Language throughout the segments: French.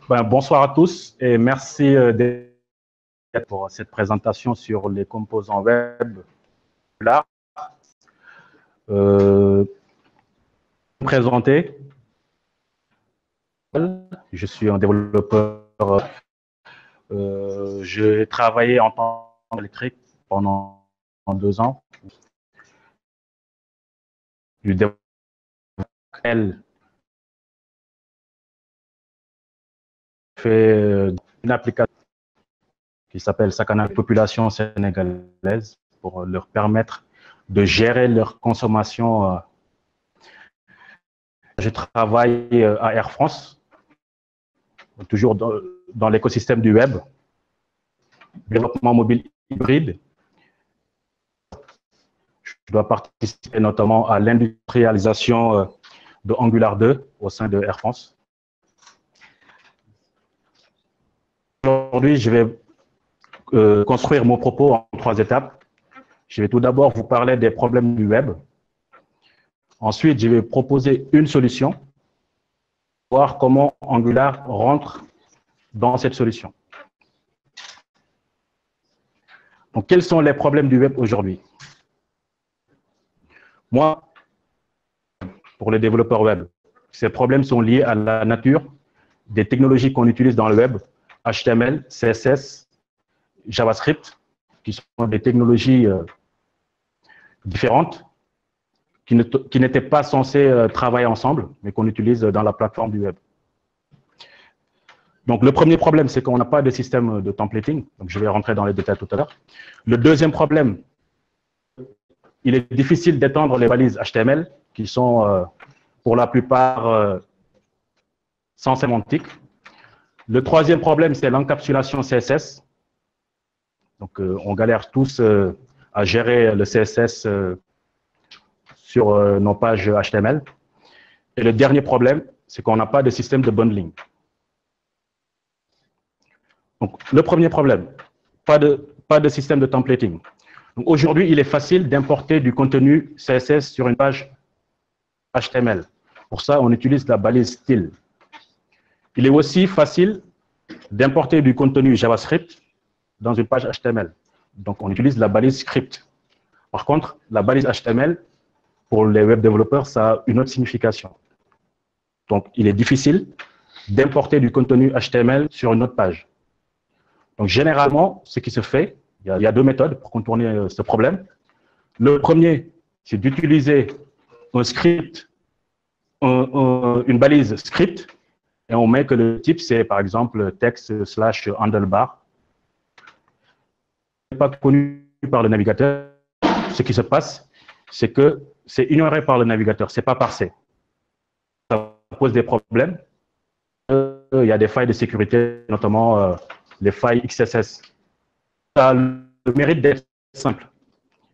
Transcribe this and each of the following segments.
Bonsoir à tous et merci pour cette présentation sur les composants web. Là, présenté, je suis un développeur. J'ai travaillé en tant qu'électrique pendant 2 ans. Du développement, fait une application qui s'appelle Sakana Population sénégalaise pour leur permettre de gérer leur consommation. Je travaille à Air France, toujours dans l'écosystème du web, développement mobile hybride. Je dois participer notamment à l'industrialisation de Angular 2 au sein de Air France. Aujourd'hui, je vais construire mon propos en 3 étapes. Je vais tout d'abord vous parler des problèmes du web. Ensuite, je vais proposer une solution, voir comment Angular rentre dans cette solution. Donc, quels sont les problèmes du web aujourd'hui? Moi, pour les développeurs web, ces problèmes sont liés à la nature des technologies qu'on utilise dans le web, HTML, CSS, JavaScript, qui sont des technologies différentes, qui n'étaient pas censées travailler ensemble, mais qu'on utilise dans la plateforme du web. Donc, le premier problème, c'est qu'on n'a pas de système de templating. Donc, je vais rentrer dans les détails tout à l'heure. Le deuxième problème, il est difficile d'étendre les balises HTML, qui sont pour la plupart sans sémantique. Le troisième problème, c'est l'encapsulation CSS. Donc, on galère tous à gérer le CSS sur nos pages HTML. Et le dernier problème, c'est qu'on n'a pas de système de bundling. Donc, le premier problème, pas de système de templating. Aujourd'hui, il est facile d'importer du contenu CSS sur une page HTML. Pour ça, on utilise la balise style. Il est aussi facile d'importer du contenu JavaScript dans une page HTML. Donc, on utilise la balise script. Par contre, la balise HTML, pour les web développeurs, ça a une autre signification. Donc, il est difficile d'importer du contenu HTML sur une autre page. Donc, généralement, ce qui se fait, il y a 2 méthodes pour contourner ce problème. Le premier, c'est d'utiliser un script, une balise script, et on met que le type, c'est par exemple text/handlebar. Ce n'est pas connu par le navigateur. Ce qui se passe, c'est que c'est ignoré par le navigateur, ce n'est pas parsé. Ça pose des problèmes. Il y a des failles de sécurité, notamment les failles XSS. Ça a le mérite d'être simple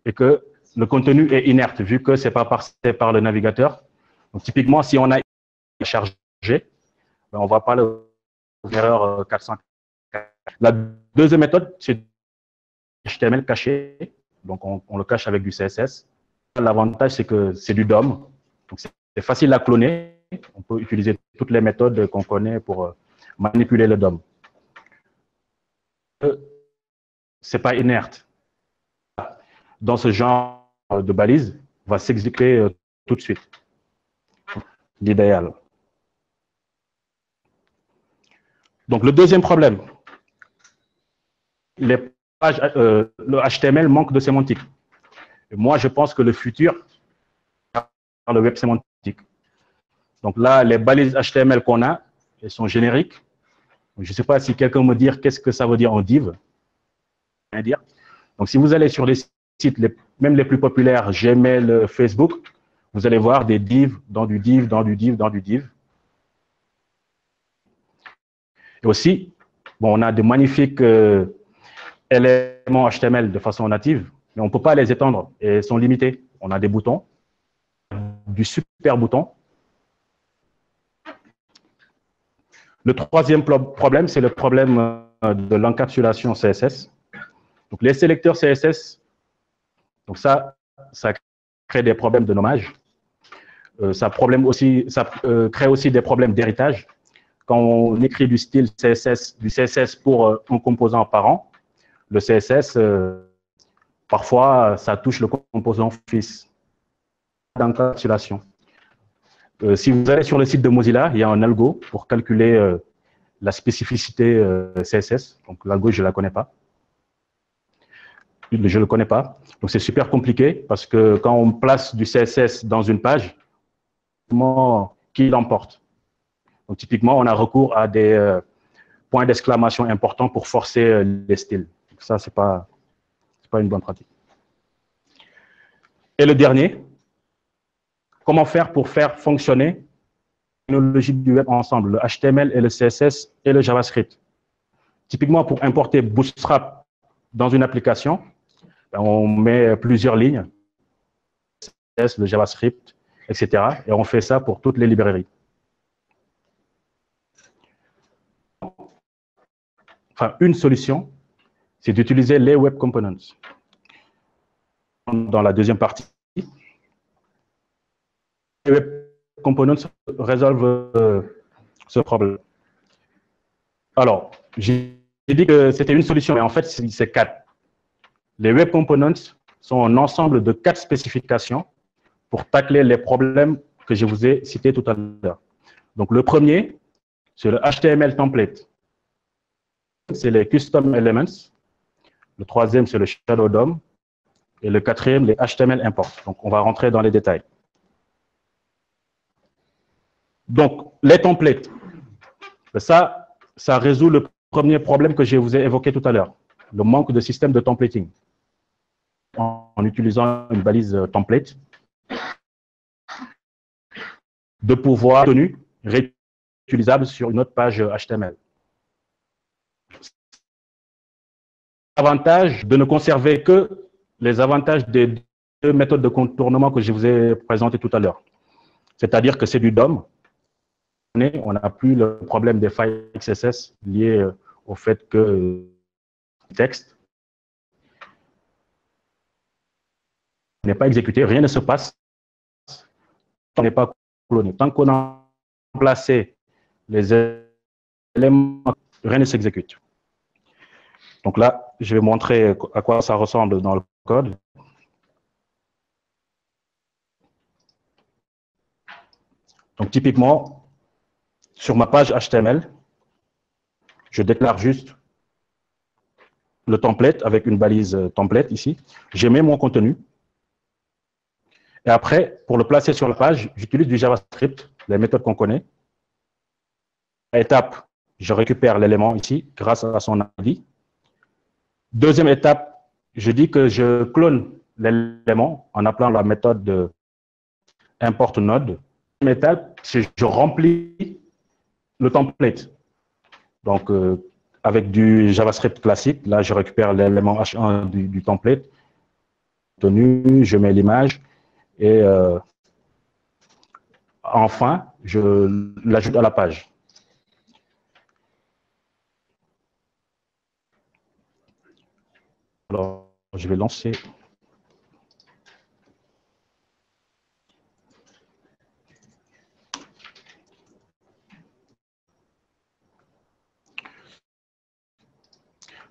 et que le contenu est inerte, vu que ce n'est pas parsé par le navigateur. Donc, typiquement, si on a chargé, on ne voit pas l'erreur 404. La deuxième méthode, c'est HTML caché. Donc, on le cache avec du CSS. L'avantage, c'est que c'est du DOM. Donc, c'est facile à cloner. On peut utiliser toutes les méthodes qu'on connaît pour manipuler le DOM. Ce n'est pas inerte. Dans ce genre de balise, va s'exécuter tout de suite. L'idéal. Donc, le deuxième problème, les pages, le HTML manque de sémantique. Et moi, je pense que le futur, c'est le web sémantique. Donc là, les balises HTML qu'on a, elles sont génériques. Je ne sais pas si quelqu'un me dit qu'est-ce que ça veut dire en div. Donc, si vous allez sur les sites, même les plus populaires, Gmail, Facebook, vous allez voir des divs dans du div, dans du div, dans du div. Et aussi, bon, on a de magnifiques éléments HTML de façon native, mais on ne peut pas les étendre et ils sont limités. On a des boutons, du super bouton. Le troisième problème, c'est le problème de l'encapsulation CSS. Donc, les sélecteurs CSS, donc ça crée des problèmes de nommage. Ça crée aussi des problèmes d'héritage. quand on écrit du style CSS, du CSS pour un composant apparent, le CSS, parfois, ça touche le composant fils d'encapsulation. Si vous allez sur le site de Mozilla, il y a un algo pour calculer la spécificité CSS. Donc, l'algo, je ne la connais pas. Je ne le connais pas. Donc, c'est super compliqué parce que quand on place du CSS dans une page, qui l'emporte? Donc, typiquement, on a recours à des points d'exclamation importants pour forcer les styles. Donc, ça, ce n'est pas une bonne pratique. Et le dernier, comment faire pour faire fonctionner les technologies du web ensemble, le HTML et le CSS et le JavaScript. Typiquement, pour importer Bootstrap dans une application, on met plusieurs lignes, le JavaScript, etc. Et on fait ça pour toutes les librairies. Enfin, une solution, c'est d'utiliser les Web Components. Dans la deuxième partie, les Web Components résolvent ce problème. Alors, j'ai dit que c'était une solution, mais en fait, c'est 4. Les Web Components sont un ensemble de 4 spécifications pour tacler les problèmes que je vous ai cités tout à l'heure. Donc, le premier, c'est le HTML template. C'est les Custom Elements. Le troisième, c'est le Shadow DOM. Et le quatrième, les HTML import. Donc, on va rentrer dans les détails. Donc, les templates. Ça résout le premier problème que je vous ai évoqué tout à l'heure, le manque de système de templating. En utilisant une balise template, de pouvoir tenir réutilisable sur une autre page HTML. L'avantage de ne conserver que les avantages des 2 méthodes de contournement que je vous ai présentées tout à l'heure. C'est-à-dire que c'est du DOM. On n'a plus le problème des failles XSS liées au fait que le texte n'est pas exécuté, rien ne se passe, on n'est pas cloné. Tant qu'on a remplacé les éléments, rien ne s'exécute. Donc là, je vais montrer à quoi ça ressemble dans le code. Donc typiquement, sur ma page HTML, je déclare juste le template avec une balise template ici. Je mets mon contenu. Et après, pour le placer sur la page, j'utilise du JavaScript, les méthodes qu'on connaît. Étape, je récupère l'élément ici grâce à son ID. Deuxième étape, je dis que je clone l'élément en appelant la méthode de import node. Deuxième étape, je remplis le template. Donc, avec du JavaScript classique, là, je récupère l'élément H1 du template. Contenu, je mets l'image et enfin, je l'ajoute à la page. Alors, je vais lancer.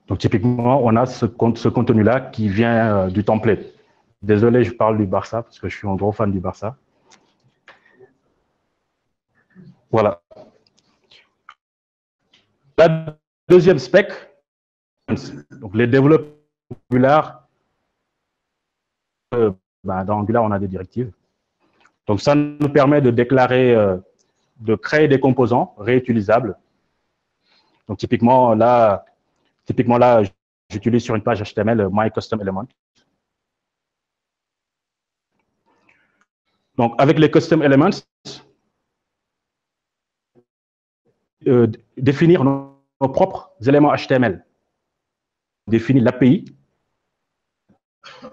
Donc, typiquement, on a ce contenu-là qui vient du template. Désolé, je parle du Barça parce que je suis un gros fan du Barça. Voilà. La deuxième spec, donc les développeurs Angular, dans Angular, on a des directives. Donc, ça nous permet de déclarer, de créer des composants réutilisables. Donc, typiquement, là, j'utilise sur une page HTML My Custom Element. Donc, avec les Custom Elements, définir nos propres éléments HTML. Définir l'API.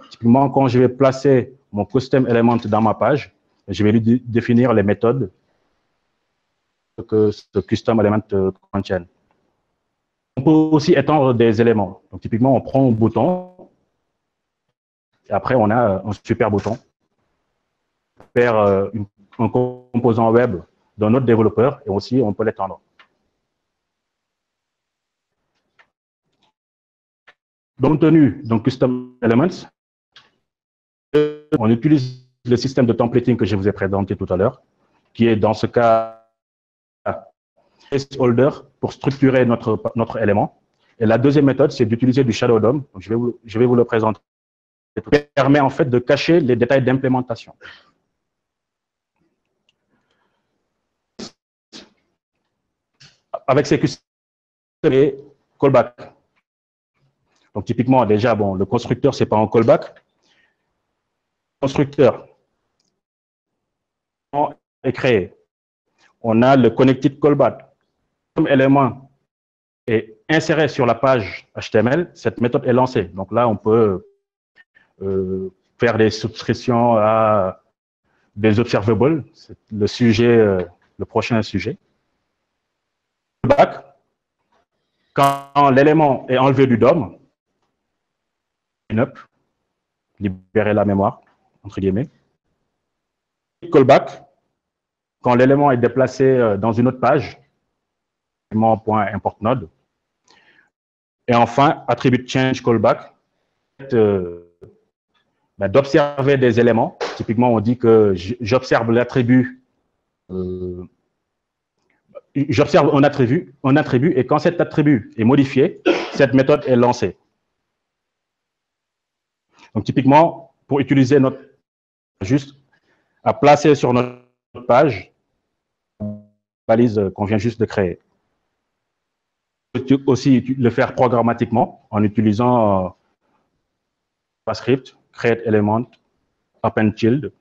Typiquement, quand je vais placer mon Custom Element dans ma page, je vais lui définir les méthodes que ce Custom Element contient. On peut aussi étendre des éléments. Donc, typiquement, on prend un bouton et après, on a un super bouton. On perd un composant web d'un autre développeur et aussi, on peut l'étendre. contenu, donc Custom Elements, on utilise le système de templating que je vous ai présenté tout à l'heure, qui est dans ce cas placeholder pour structurer notre élément. Et la deuxième méthode, c'est d'utiliser du Shadow DOM. Donc, je vais vous le présenter. Ça permet en fait de cacher les détails d'implémentation. Avec ces custom et callback. Donc, typiquement, déjà, bon, le constructeur, ce n'est pas un callback. Le constructeur est créé. On a le connected callback. Comme élément est inséré sur la page HTML, cette méthode est lancée. Donc là, on peut faire des subscriptions à des observables. C'est le sujet, le prochain sujet. Callback, quand l'élément est enlevé du DOM, libérer la mémoire, entre guillemets. Callback, quand l'élément est déplacé dans une autre page, .importNode. Et enfin, attribut change callback, d'observer des éléments. Typiquement, on dit que j'observe l'attribut, j'observe un attribut, et quand cet attribut est modifié, cette méthode est lancée. Donc, typiquement, pour utiliser notre juste à placer sur notre page, balise qu'on vient juste de créer. On peut aussi le faire programmatiquement en utilisant JavaScript, create element, append child.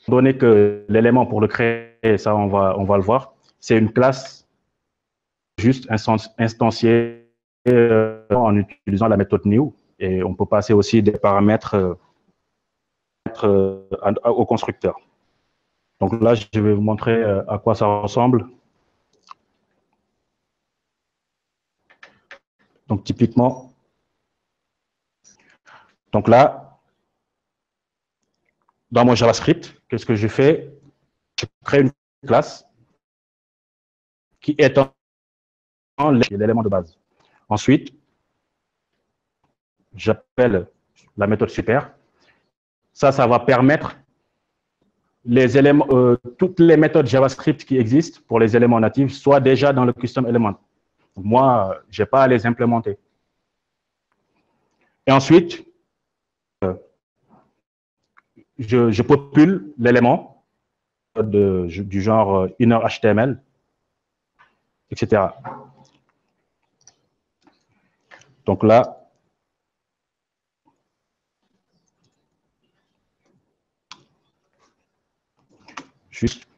Donné que l'élément pour le créer, ça on va le voir, c'est une classe juste instanciée en utilisant la méthode new, et on peut passer aussi des paramètres au constructeur. Donc là, je vais vous montrer à quoi ça ressemble. Donc typiquement, donc là, dans mon JavaScript, qu'est-ce que je fais? Je crée une classe qui étend l'élément de base. Ensuite, j'appelle la méthode super. Ça va permettre les éléments, toutes les méthodes JavaScript qui existent pour les éléments natifs soient déjà dans le custom element. Moi, je n'ai pas à les implémenter. Et ensuite, je popule l'élément du genre inner HTML, etc. Donc là, juste.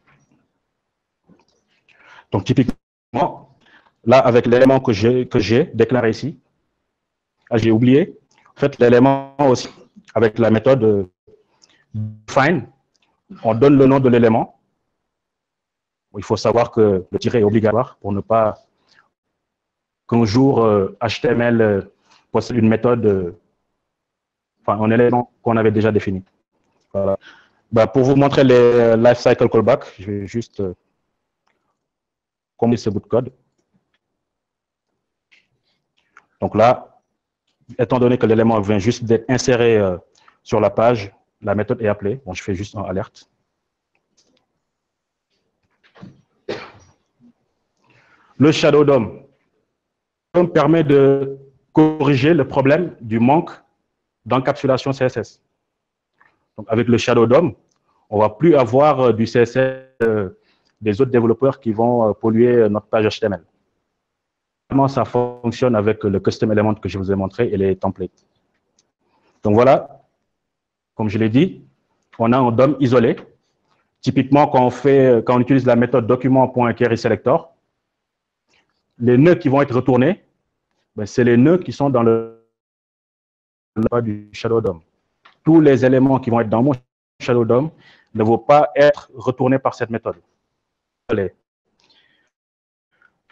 Donc typiquement, là, avec l'élément que j'ai déclaré ici, j'ai oublié, en fait, l'élément aussi, avec la méthode define, on donne le nom de l'élément. Il faut savoir que le tiret est obligatoire pour ne pas qu'un jour HTML possède une méthode, enfin un élément qu'on avait déjà défini. Voilà. Pour vous montrer les lifecycle callback, je vais juste compiler ce bout de code. Donc là, étant donné que l'élément vient juste d'être inséré sur la page, la méthode est appelée. Bon, je fais juste un alerte. Le Shadow DOM permet de corriger le problème du manque d'encapsulation CSS. Donc, avec le Shadow DOM, on ne va plus avoir du CSS des autres développeurs qui vont polluer notre page HTML. Comment ça fonctionne avec le custom element que je vous ai montré et les templates. Donc voilà, comme je l'ai dit, on a un DOM isolé. Typiquement, quand on utilise la méthode document.querySelector, les nœuds qui vont être retournés, c'est les nœuds qui sont dans le du Shadow DOM. Tous les éléments qui vont être dans mon Shadow DOM ne vont pas être retournés par cette méthode.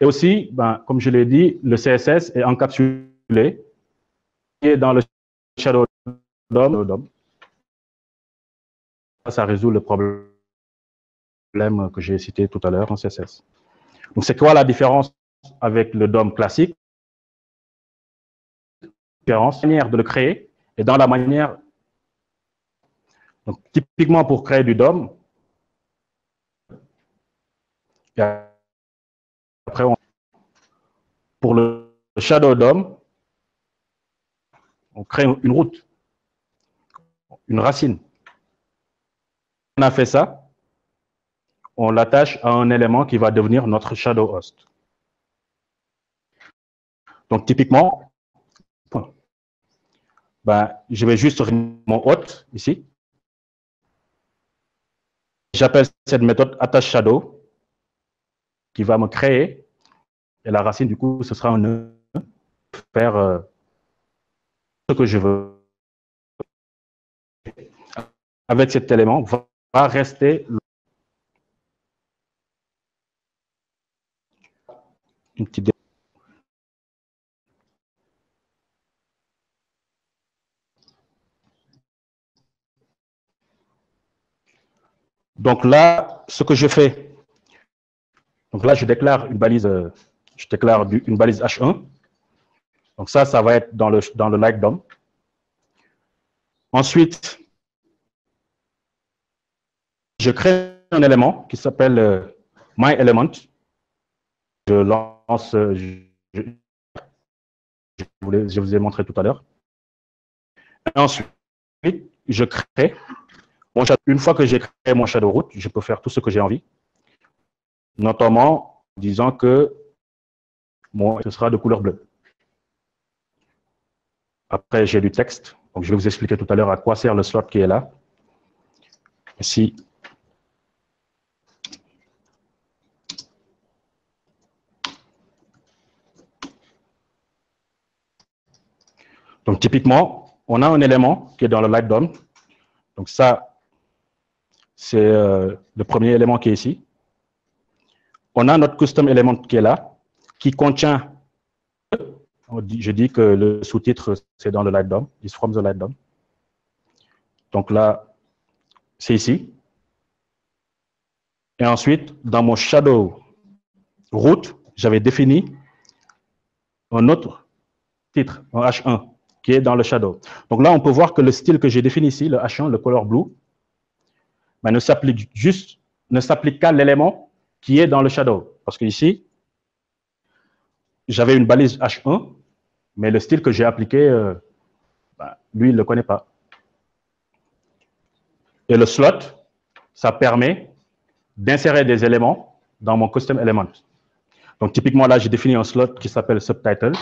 Et aussi, comme je l'ai dit, le CSS est encapsulé et dans le Shadow DOM. Ça résout le problème que j'ai cité tout à l'heure en CSS. Donc, c'est quoi la différence avec le DOM classique? différence, la manière de le créer et dans la manière. Donc, typiquement, pour créer du DOM, et après, pour le Shadow DOM, on crée une route, une racine. On a fait ça, on l'attache à un élément qui va devenir notre shadow host. Donc, typiquement, ben, je vais juste mon hôte ici. J'appelle cette méthode attache shadow qui va me créer, et la racine, du coup, ce sera un nœud, faire ce que je veux. Avec cet élément, va rester une petite. Donc là, ce que je fais, donc là, je déclare une balise, une balise H1. Donc ça va être dans le like DOM. Ensuite, je crée un élément qui s'appelle myElement. Je lance, je vous ai montré tout à l'heure. Ensuite, je crée mon shadow. Une fois que j'ai créé mon shadow root, je peux faire tout ce que j'ai envie, notamment en disant que ce sera de couleur bleue. Après, j'ai du texte. Donc, je vais vous expliquer tout à l'heure à quoi sert le slot qui est là. Ici. Donc, typiquement, on a un élément qui est dans le light DOM. Donc, ça, c'est le premier élément qui est ici. On a notre custom element qui est là, qui contient, je dis que le sous-titre, c'est dans le light DOM, is from the light DOM. Donc là, c'est ici. Et ensuite, dans mon shadow root, j'avais défini un autre titre, un H1, qui est dans le shadow. Donc là, on peut voir que le style que j'ai défini ici, le H1, le color blue, ben, ne s'applique qu'à l'élément qui est dans le shadow. Parce que ici, j'avais une balise H1, mais le style que j'ai appliqué, ben, lui, il ne le connaît pas. Et le slot, ça permet d'insérer des éléments dans mon custom element. Donc, typiquement, là, j'ai défini un slot qui s'appelle subtitle.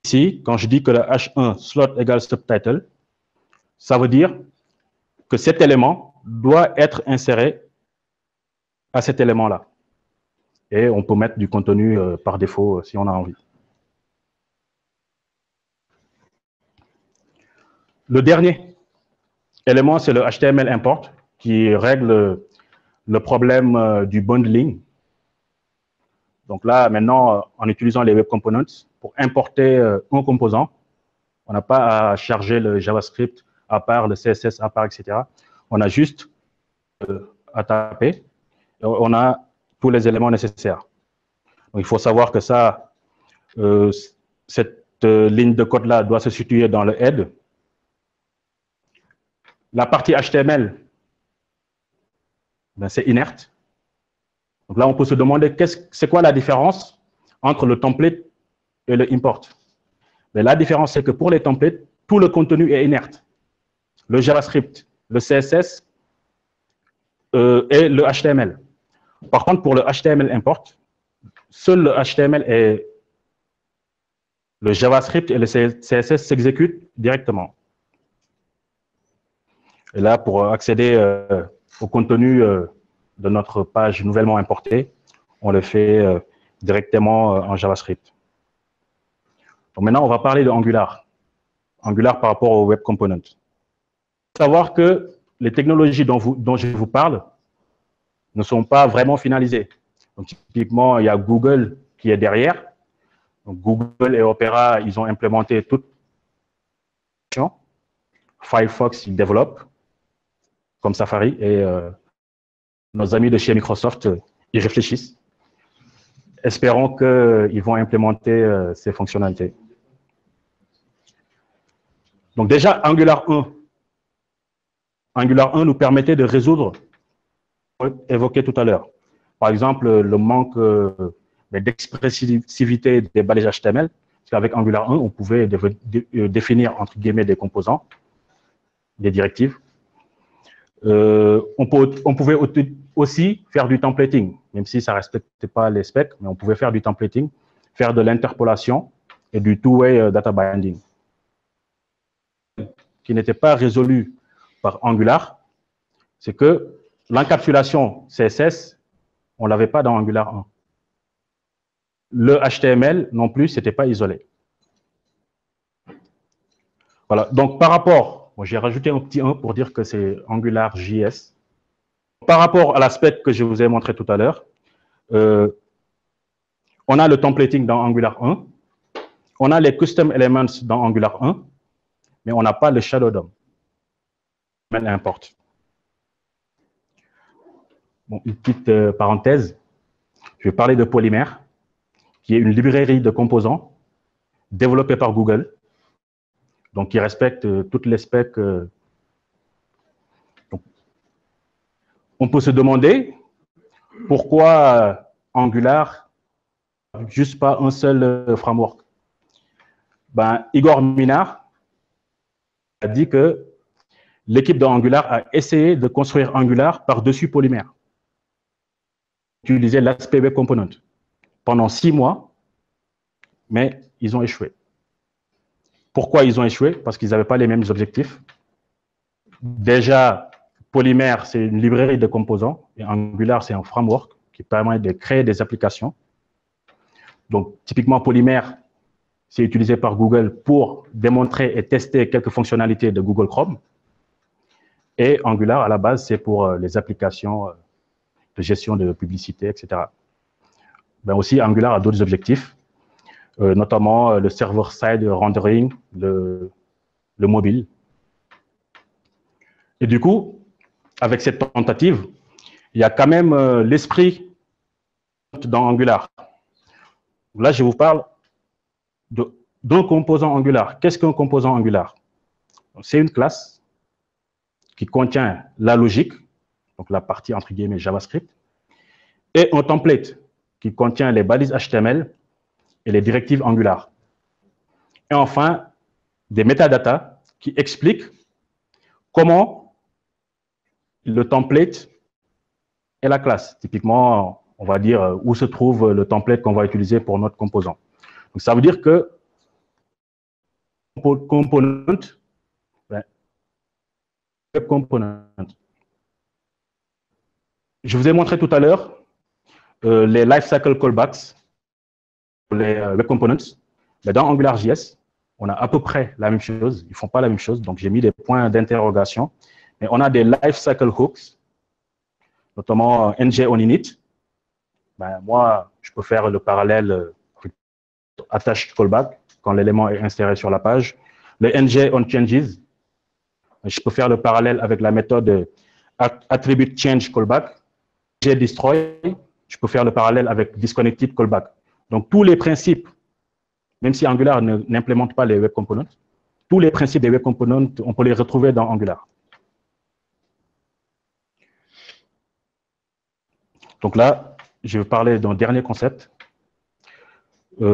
Ici, quand je dis que le H1 slot égale subtitle, ça veut dire que cet élément doit être inséré à cet élément-là. Et on peut mettre du contenu par défaut si on a envie. Le dernier élément, c'est le HTML import qui règle le problème du bundling. Donc là, maintenant, en utilisant les web components, pour importer un composant, on n'a pas à charger le JavaScript à part, le CSS à part, etc. On a juste à taper. On a tous les éléments nécessaires. Donc, il faut savoir que ça, cette ligne de code-là doit se situer dans le head. La partie HTML, ben, c'est inerte. Donc là, on peut se demander c'est quoi la différence entre le template et le import. Mais la différence, c'est que pour les templates, tout le contenu est inerte. Le JavaScript, le CSS et le HTML. Par contre, pour le HTML import, seul le HTML et le JavaScript et le CSS s'exécutent directement. Et là, pour accéder au contenu de notre page nouvellement importée, on le fait directement en JavaScript. Donc maintenant, on va parler de Angular. Angular par rapport au Web Component. Il faut savoir que les technologies dont je vous parle ne sont pas vraiment finalisées. Donc, typiquement, il y a Google qui est derrière. Donc, Google et Opera, ils ont implémenté toute. Firefox, ils développent comme Safari et nos amis de chez Microsoft, ils réfléchissent. Espérons qu'ils vont implémenter ces fonctionnalités. Donc déjà, Angular 1 nous permettait de résoudre, évoqué tout à l'heure, par exemple, le manque d'expressivité des balages HTML, parce qu'avec Angular 1, on pouvait définir, entre guillemets, des composants, des directives. On pouvait aussi faire du templating, même si ça ne respectait pas les specs, mais on pouvait faire du templating, faire de l'interpolation et du two-way data binding, qui n'était pas résolu par Angular, c'est que l'encapsulation CSS, on ne l'avait pas dans Angular 1. Le HTML non plus, ce n'était pas isolé. Voilà, donc par rapport, j'ai rajouté un petit 1 pour dire que c'est Angular JS. Par rapport à l'aspect que je vous ai montré tout à l'heure, on a le templating dans Angular 1, on a les custom elements dans Angular 1, mais on n'a pas le shadow DOM. Importe. Bon, une petite parenthèse, je vais parler de Polymère, qui est une librairie de composants développée par Google, donc qui respecte toutes les specs. On peut se demander pourquoi Angular, juste pas un seul framework. Ben, Igor Minard a dit que l'équipe d'Angular a essayé de construire Angular par-dessus Polymère. Utiliser l'aspect web component pendant 6 mois, mais ils ont échoué. Pourquoi ils ont échoué? Parce qu'ils n'avaient pas les mêmes objectifs. Déjà, Polymère, c'est une librairie de composants, et Angular, c'est un framework qui permet de créer des applications. Donc, typiquement, Polymère, c'est utilisé par Google pour démontrer et tester quelques fonctionnalités de Google Chrome. Et Angular, à la base, c'est pour les applications de gestion de publicité, etc. Ben aussi, Angular a d'autres objectifs, notamment le server-side rendering, le mobile. Et du coup, avec cette tentative, il y a quand même l'esprit dans Angular. Là, je vous parle d'un composant Angular. Qu'est-ce qu'un composant Angular? C'est une classe qui contient la logique, donc la partie entre guillemets JavaScript, et un template qui contient les balises HTML et les directives Angular. Et enfin, des métadatas qui expliquent comment le template est la classe. Typiquement, on va dire où se trouve le template qu'on va utiliser pour notre composant. Donc, ça veut dire que component, web component. Je vous ai montré tout à l'heure les lifecycle callbacks, les web components. Mais dans AngularJS, on a à peu près la même chose. Ils ne font pas la même chose, donc j'ai mis des points d'interrogation. Mais on a des lifecycle hooks, notamment ng-on-init. Ben, moi, je peux faire le parallèle attached callback quand l'élément est inséré sur la page. Le ng-on-changes, je peux faire le parallèle avec la méthode attribute change callback. Destroy, je peux faire le parallèle avec disconnected callback. Donc, tous les principes, même si Angular n'implémente pas les web components, tous les principes des web components, on peut les retrouver dans Angular. Donc là, je vais parler d'un dernier concept.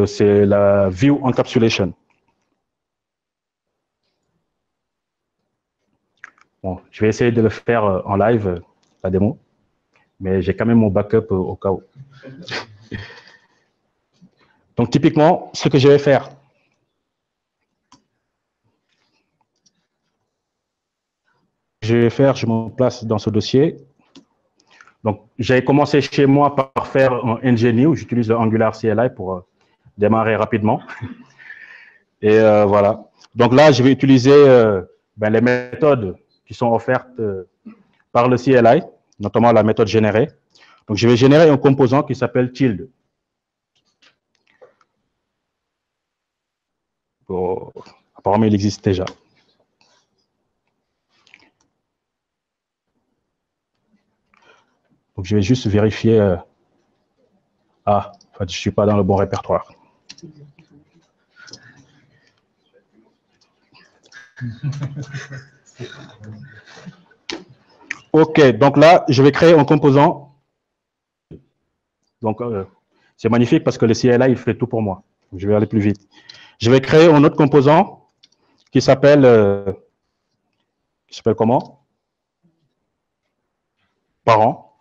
C'est la view encapsulation. Bon, je vais essayer de le faire en live, la démo, mais j'ai quand même mon backup au cas où. Donc, typiquement, ce que je vais faire, je me place dans ce dossier. Donc, j'ai commencé chez moi par faire un ng-new. J'utilise le Angular CLI pour démarrer rapidement. Et voilà. Donc là, je vais utiliser les méthodes qui sont offertes par le CLI, notamment la méthode générée. Donc, je vais générer un composant qui s'appelle tilde. Bon, apparemment, il existe déjà. Donc, je vais juste vérifier. En fait, je ne suis pas dans le bon répertoire. OK, donc là, je vais créer un composant. Donc, c'est magnifique parce que le CLI, il fait tout pour moi. Je vais aller plus vite. Je vais créer un autre composant qui s'appelle comment? Parent.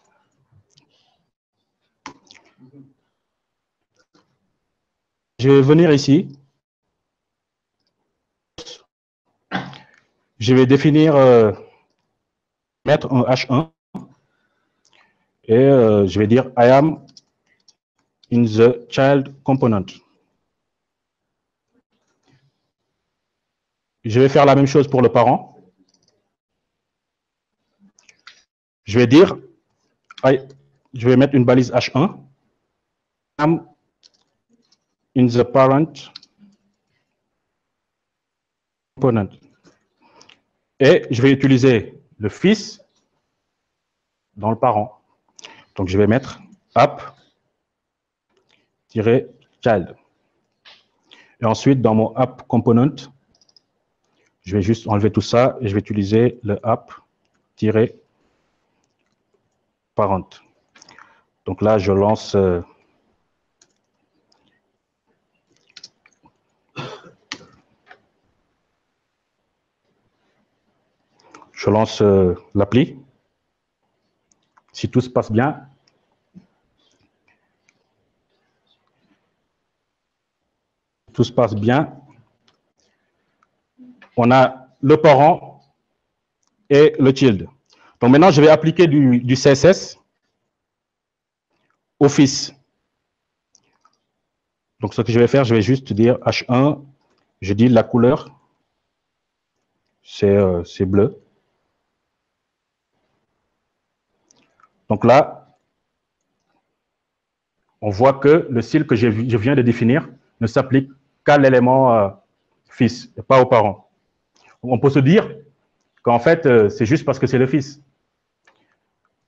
Je vais venir ici. Je vais définir, mettre un H1 et je vais dire I am in the child component. Je vais faire la même chose pour le parent. Je vais dire, je vais mettre une balise H1. I am in the parent component. Et je vais utiliser le fils dans le parent. Donc, je vais mettre app-child. Et ensuite, dans mon app component, je vais juste enlever tout ça et je vais utiliser le app-parent. Donc là, je lance l'appli. Si tout se passe bien, on a le parent et le child. Donc maintenant, je vais appliquer du CSS au fils. Donc ce que je vais faire, je vais juste dire H1, je dis la couleur, c'est bleu. Donc là, on voit que le style que je viens de définir ne s'applique qu'à l'élément fils et pas aux parents. On peut se dire qu'en fait, c'est juste parce que c'est le fils.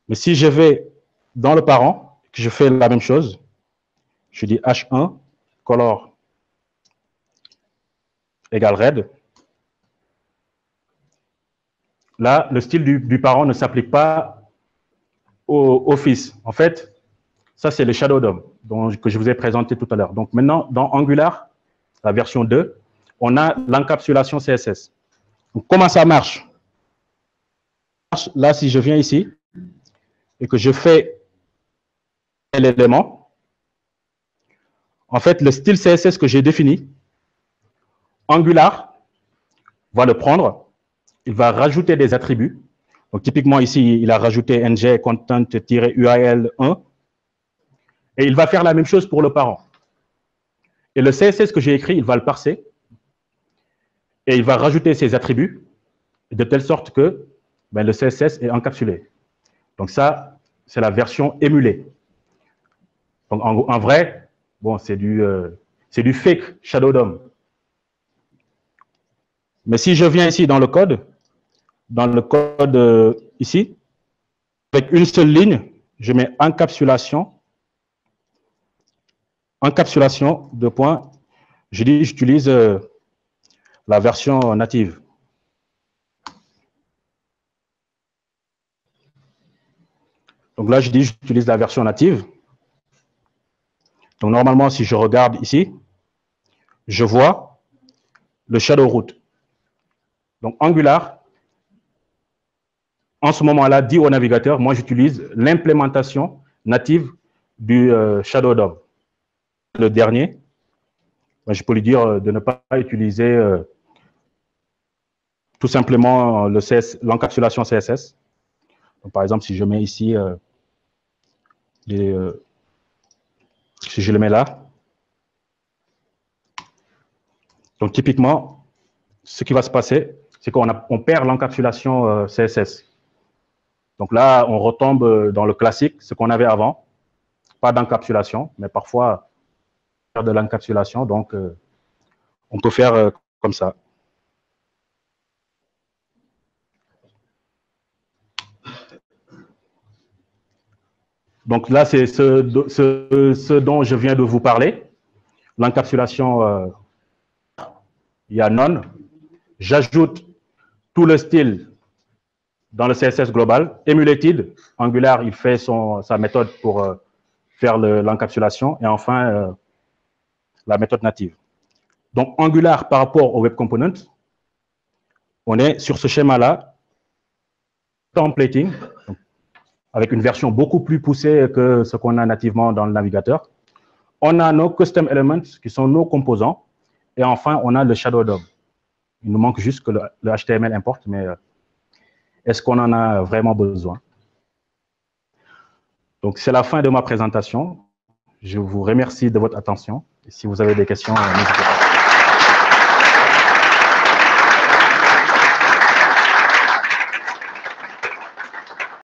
Mais si je vais dans le parent, que je fais la même chose, je dis H1, color égale red. Là, le style du parent ne s'applique pas au fils. En fait, ça, c'est le Shadow DOM que je vous ai présenté tout à l'heure. Donc maintenant, dans Angular, la version 2, on a l'encapsulation CSS. Donc, comment ça marche? Là, si je viens ici et que je fais l'élément, en fait, le style CSS que j'ai défini, Angular va le prendre, il va rajouter des attributs. Donc, typiquement, ici, il a rajouté ng content-uil1 et il va faire la même chose pour le parent. Et le CSS que j'ai écrit, il va le parser et il va rajouter ses attributs de telle sorte que le CSS est encapsulé. Donc ça, c'est la version émulée. Donc en vrai, bon, c'est du fake Shadow DOM. Mais si je viens ici dans le code ici, avec une seule ligne, je mets encapsulation de points. Je dis, j'utilise la version native. Donc là, je dis, j'utilise la version native. Donc normalement, si je regarde ici, je vois le shadow root. Donc Angular, en ce moment-là, dit au navigateur, moi j'utilise l'implémentation native du Shadow DOM. Le dernier, je peux lui dire de ne pas utiliser tout simplement l'encapsulation CSS. Donc, par exemple, si je mets ici, si je le mets là, donc typiquement, ce qui va se passer, c'est qu'on perd l'encapsulation CSS. Donc là, on retombe dans le classique, ce qu'on avait avant, pas d'encapsulation, mais parfois de l'encapsulation, donc on peut faire comme ça. Donc là, c'est ce dont je viens de vous parler. L'encapsulation, il y a none, J'ajoute tout le style dans le CSS global. Emulated, Angular, il fait sa méthode pour faire l'encapsulation. Et enfin, la méthode native. Donc, Angular par rapport au Web Component, on est sur ce schéma-là, templating, avec une version beaucoup plus poussée que ce qu'on a nativement dans le navigateur. On a nos custom elements, qui sont nos composants. Et enfin, on a le Shadow DOM. Il nous manque juste que le HTML importe, mais est-ce qu'on en a vraiment besoin? Donc, c'est la fin de ma présentation. Je vous remercie de votre attention. Et si vous avez des questions, n'hésitez pas.